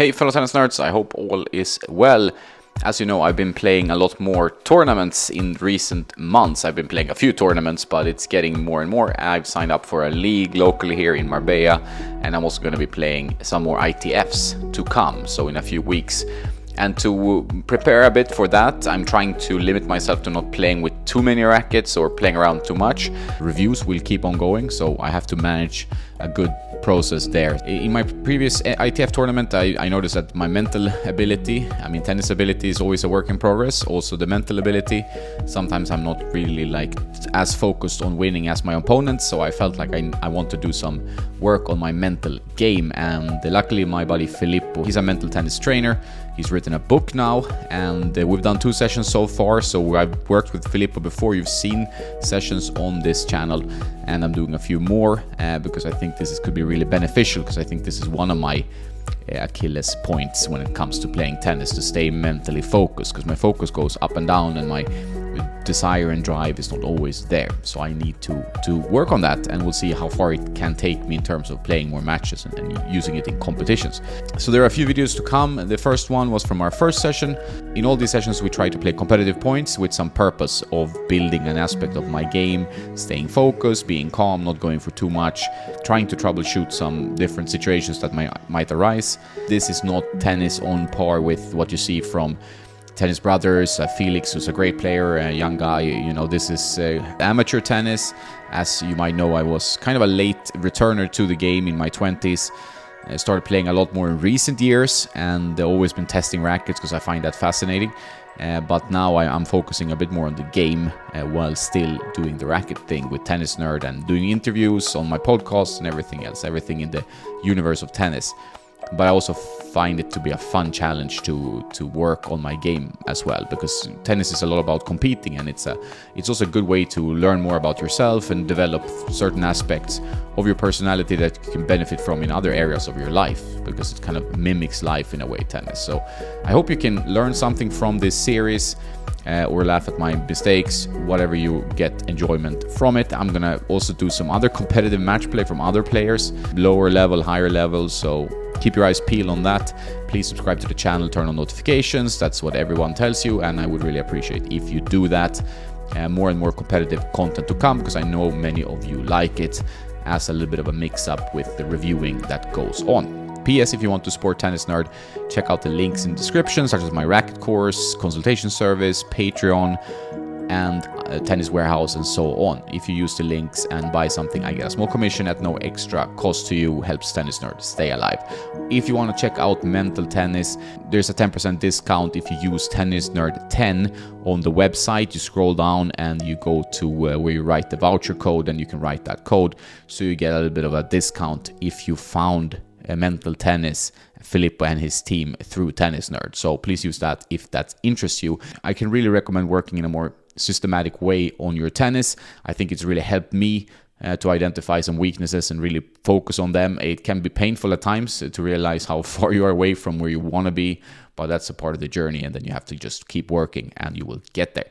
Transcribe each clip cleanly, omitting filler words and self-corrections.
Hey fellow tennis nerds, I hope all is well. As you know, I've been playing a lot more tournaments in recent months. I've been playing a few tournaments, but it's getting more and more. I've signed up for a league locally here in Marbella, and I'm also going to be playing some more ITFs to come, so in a few weeks. And to prepare a bit for that, I'm trying to limit myself to not playing with too many rackets or playing around too much. Reviews will keep on going, so I have to manage a good process there. In my previous ITF tournament, I noticed that my mental ability, tennis ability is always a work in progress. Also the mental ability, sometimes I'm not really as focused on winning as my opponents, so I felt like I want to do some work on my mental game. And luckily my buddy Philippe, he's a mental tennis trainer. He's written a book now, and we've done 2 sessions so far. So I've worked with Philippe before. You've seen sessions on this channel, and I'm doing a few more because I think this could be really beneficial, because I think this is one of my Achilles points when it comes to playing tennis, to stay mentally focused, because my focus goes up and down and my desire and drive is not always there. So I need to work on that, and we'll see how far it can take me in terms of playing more matches and using it in competitions. So there are a few videos to come. The first one was from our first session. In all these sessions we try to play competitive points with some purpose of building an aspect of my game, staying focused, being calm, not going for too much, trying to troubleshoot some different situations that might arise. This is not tennis on par with what you see from Tennis Brothers, Felix, who's a great player, a young guy. This is amateur tennis. As you might know, I was kind of a late returner to the game in my 20s. I started playing a lot more in recent years, and always been testing rackets because I find that fascinating. But now I'm focusing a bit more on the game while still doing the racket thing with Tennis Nerd and doing interviews on my podcast and everything else, everything in the universe of tennis. But I also find it to be a fun challenge to work on my game as well, because tennis is a lot about competing, and it's also a good way to learn more about yourself and develop certain aspects of your personality that you can benefit from in other areas of your life, because it kind of mimics life in a way, tennis. So I hope you can learn something from this series, or laugh at my mistakes, whatever you get enjoyment from it. I'm gonna also do some other competitive match play from other players, lower level, higher level, so keep your eyes peeled on that. Please subscribe to the channel, turn on notifications. That's what everyone tells you, and I would really appreciate if you do that. More and more competitive content to come, because I know many of you like it as a little bit of a mix-up with the reviewing that goes on. P.S. If you want to support Tennis Nerd, check out the links in the description, such as my racket course, consultation service, Patreon, and Tennis Warehouse, and so on. If you use the links and buy something, I get a small commission at no extra cost to you. Helps Tennis Nerd stay alive. If you want to check out Mental Tennis, there's a 10% discount if you use Tennis Nerd 10 on the website. You scroll down and you go to where you write the voucher code, and you can write that code, so you get a little bit of a discount if you found Mental Tennis, Philippe and his team, through Tennis Nerd. So please use that if that interests you. I can really recommend working in a more systematic way on your tennis. I think it's really helped me to identify some weaknesses and really focus on them. It can be painful at times to realize how far you are away from where you want to be, but that's a part of the journey, and then you have to just keep working and you will get there.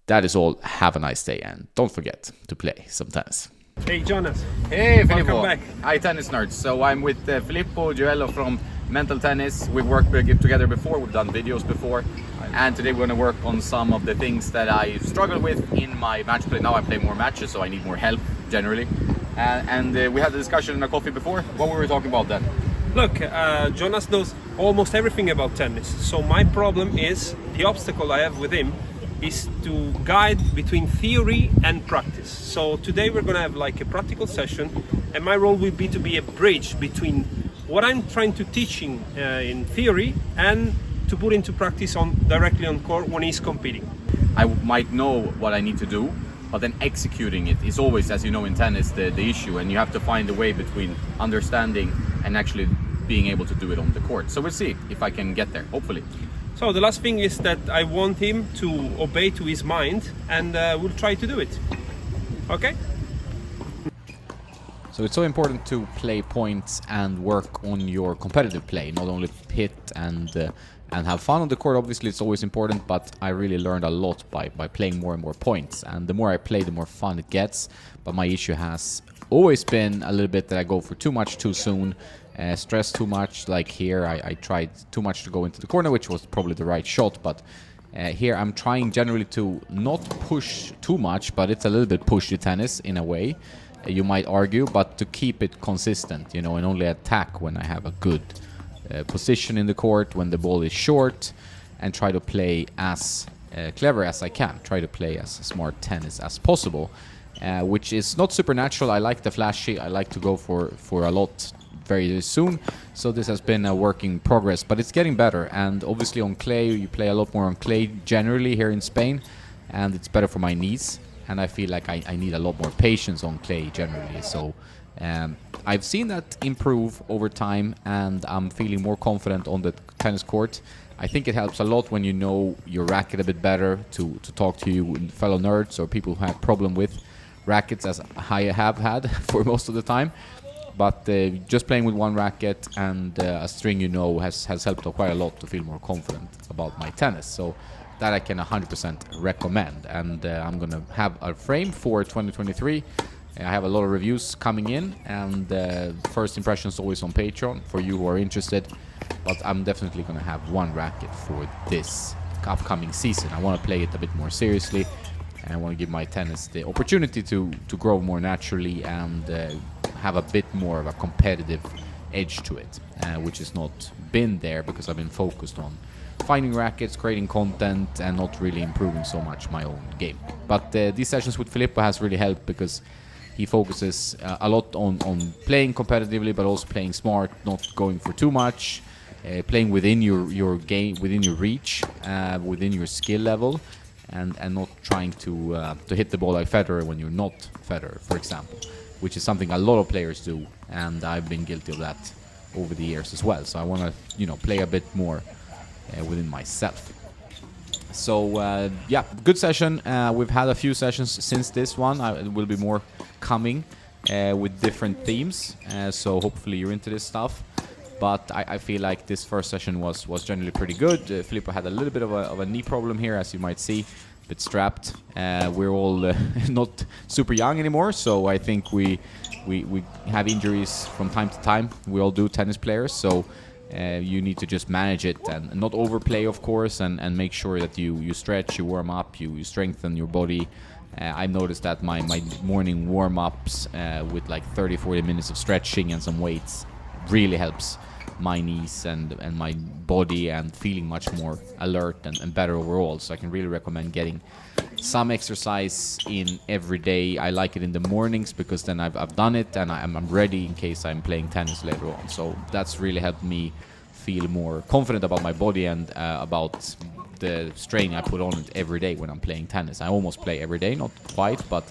That is all. Have a nice day, and don't forget to play some tennis. Hey Jonas. Hey Philippe. Welcome back. Hi Tennis Nerds. So I'm with Filippo Gioello from Mental Tennis. We've worked together before, we've done videos before, and today we're going to work on some of the things that I struggle with in my match play. Now I play more matches, so I need more help generally. And we had a discussion in a coffee before. What were we talking about then? Look, Jonas knows almost everything about tennis. So my problem is, the obstacle I have with him is to guide between theory and practice. So today we're gonna have like a practical session, and my role will be to be a bridge between what I'm trying to teach in theory and to put into practice directly on court when he's competing. I might know what I need to do, but then executing it is always, as you know, in tennis, the issue, and you have to find a way between understanding and actually being able to do it on the court. So we'll see if I can get there, hopefully. So the last thing is that I want him to obey to his mind, and we'll try to do it. Okay? So it's so important to play points and work on your competitive play, not only hit and have fun on the court. Obviously it's always important, but I really learned a lot by playing more and more points, and the more I play, the more fun it gets. But my issue has always been a little bit that I go for too much too soon, stress too much. Like here, I tried too much to go into the corner, which was probably the right shot, but here I'm trying generally to not push too much, but it's a little bit pushy tennis in a way, you might argue, but to keep it consistent, and only attack when I have a good position in the court, when the ball is short, and try to play as clever as I can, try to play as smart tennis as possible, which is not supernatural. I like the flashy, I like to go for a lot very soon, so this has been a work in progress, but it's getting better. And obviously on clay, you play a lot more on clay generally here in Spain, and it's better for my knees, and I feel like I need a lot more patience on clay generally. So I've seen that improve over time, and I'm feeling more confident on the tennis court. I think it helps a lot when you know your racket a bit better to talk to you fellow nerds or people who have problem with rackets, as I have had for most of the time. But just playing with one racket and a string, has helped quite a lot to feel more confident about my tennis. So that I can 100% recommend. And I'm going to have a frame for 2023. I have a lot of reviews coming in, and first impressions always on Patreon for you who are interested. But I'm definitely going to have one racket for this upcoming season. I want to play it a bit more seriously, and I want to give my tennis the opportunity to grow more naturally and have a bit more of a competitive edge to it, which has not been there because I've been focused on finding rackets, creating content, and not really improving so much my own game. But these sessions with Philippe has really helped because he focuses a lot on playing competitively, but also playing smart, not going for too much, playing within your game, within your reach, within your skill level, and not trying to hit the ball like Federer when you're not Federer, for example, which is something a lot of players do, and I've been guilty of that over the years as well. So I want to play a bit more within myself. So yeah, good session. We've had a few sessions since this one. There will be more coming with different themes, so hopefully you're into this stuff. But I feel like this first session was generally pretty good. Philippe had a little bit of a knee problem here, as you might see, a bit strapped. We're all not super young anymore, so I think we have injuries from time to time. We all do, tennis players, so you need to just manage it and not overplay, of course, and make sure that you stretch, you warm up, you strengthen your body. I've noticed that my morning warm-ups with like 30-40 minutes of stretching and some weights really helps my knees and my body, and feeling much more alert and better overall. So I can really recommend getting some exercise in every day. I like it in the mornings because then I've done it and I'm ready in case I'm playing tennis later on. So that's really helped me feel more confident about my body and about the strain I put on it every day when I'm playing tennis. I almost play every day, not quite, but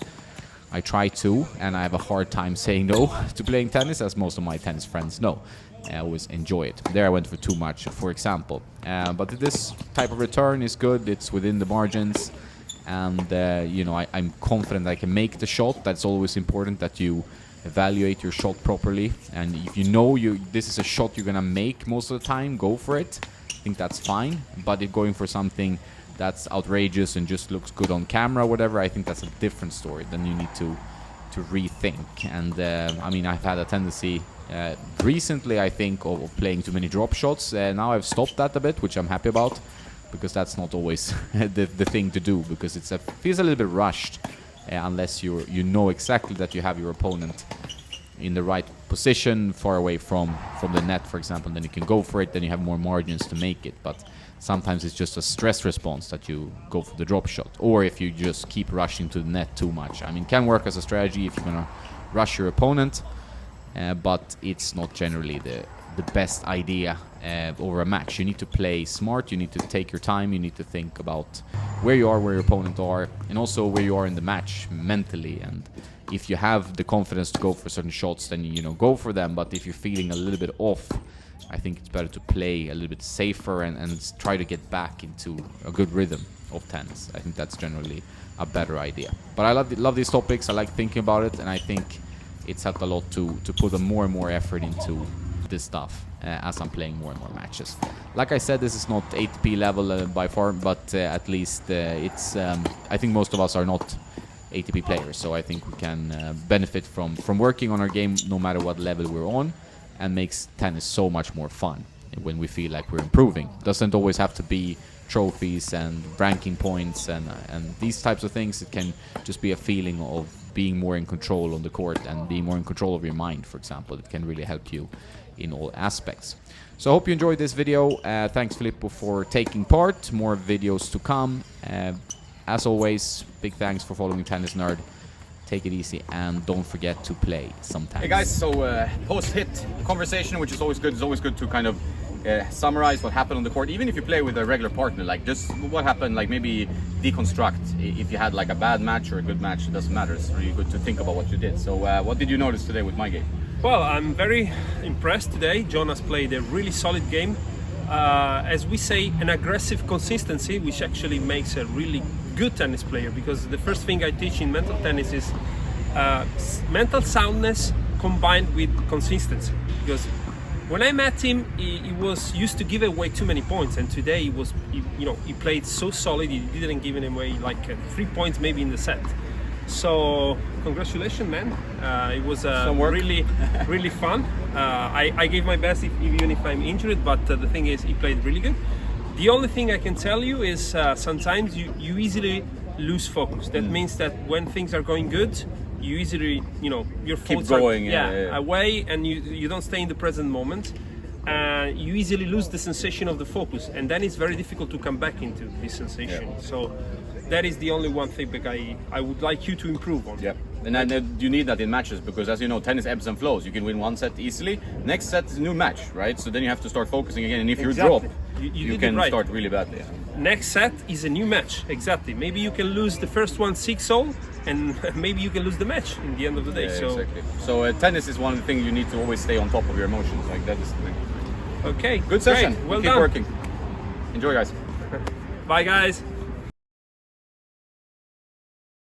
I try to, and I have a hard time saying no to playing tennis, as most of my tennis friends know. I always enjoy it. There I went for too much, for example. But this type of return is good. It's within the margins. And, I'm confident I can make the shot. That's always important, that you evaluate your shot properly. And if you know this is a shot you're going to make most of the time, go for it. I think that's fine. But if going for something that's outrageous and just looks good on camera or whatever, I think that's a different story. Then you need to rethink. And I've had a tendency recently, I think, of playing too many drop shots. Now I've stopped that a bit, which I'm happy about, because that's not always the thing to do, because it feels a little bit rushed unless you know exactly that you have your opponent in the right position, far away from the net, for example. Then you can go for it, then you have more margins to make it. But sometimes it's just a stress response that you go for the drop shot, or if you just keep rushing to the net too much. It can work as a strategy if you're going to rush your opponent, but it's not generally the best idea over a match. You need to play smart, you need to take your time, you need to think about where you are, where your opponent are, and also where you are in the match mentally. And if you have the confidence to go for certain shots, then go for them. But if you're feeling a little bit off, I think it's better to play a little bit safer and try to get back into a good rhythm of tennis. I think that's generally a better idea. But I love these topics. I like thinking about it, and I think it's helped a lot to put more and more effort into this stuff as I'm playing more and more matches. Like I said, this is not ATP level by far, but at least it's I think most of us are not ATP players. So I think we can benefit from working on our game no matter what level we're on, and makes tennis so much more fun when we feel like we're improving. Doesn't always have to be trophies and ranking points and these types of things. It can just be a feeling of being more in control on the court and being more in control of your mind, for example. It can really help you in all aspects. So I hope you enjoyed this video. Thanks, Philippe, for taking part. More videos to come. As always, big thanks for following Tennis Nerd. Take it easy and don't forget to play some tennis. Hey guys, so post-hit conversation, which is always good. It's always good to kind of summarize what happened on the court, even if you play with a regular partner. Like just what happened, like maybe deconstruct. If you had like a bad match or a good match, it doesn't matter. It's really good to think about what you did. So what did you notice today with my game? Well, I'm very impressed today. Jonas played a really solid game. As we say, an aggressive consistency, which actually makes a really good tennis player, because the first thing I teach in mental tennis is mental soundness combined with consistency. Because when I met him, he was used to give away too many points, and today he played so solid. He didn't give away like 3 points maybe in the set. So congratulations, man. It was really really fun. I gave my best even if I'm injured, but the thing is he played really good. The only thing I can tell you is sometimes you easily lose focus. That means that when things are going good, you easily, your thoughts going, are away, and you don't stay in the present moment. You easily lose the sensation of the focus, and then it's very difficult to come back into this sensation. Yeah. So that is the only one thing that I would like you to improve on. Yeah, and then you need that in matches, because as you know, tennis ebbs and flows. You can win one set easily, next set is a new match, right? So then you have to start focusing again, and if you drop, you can start really badly. Next set is a new match, exactly. Maybe you can lose the first one 6-0, and maybe you can lose the match in the end of the day. Yeah, exactly. So tennis is one of the things you need to always stay on top of your emotions. Like that is the thing. Okay, Good session. Great. Well Keep done. working. Enjoy, guys. Bye, guys.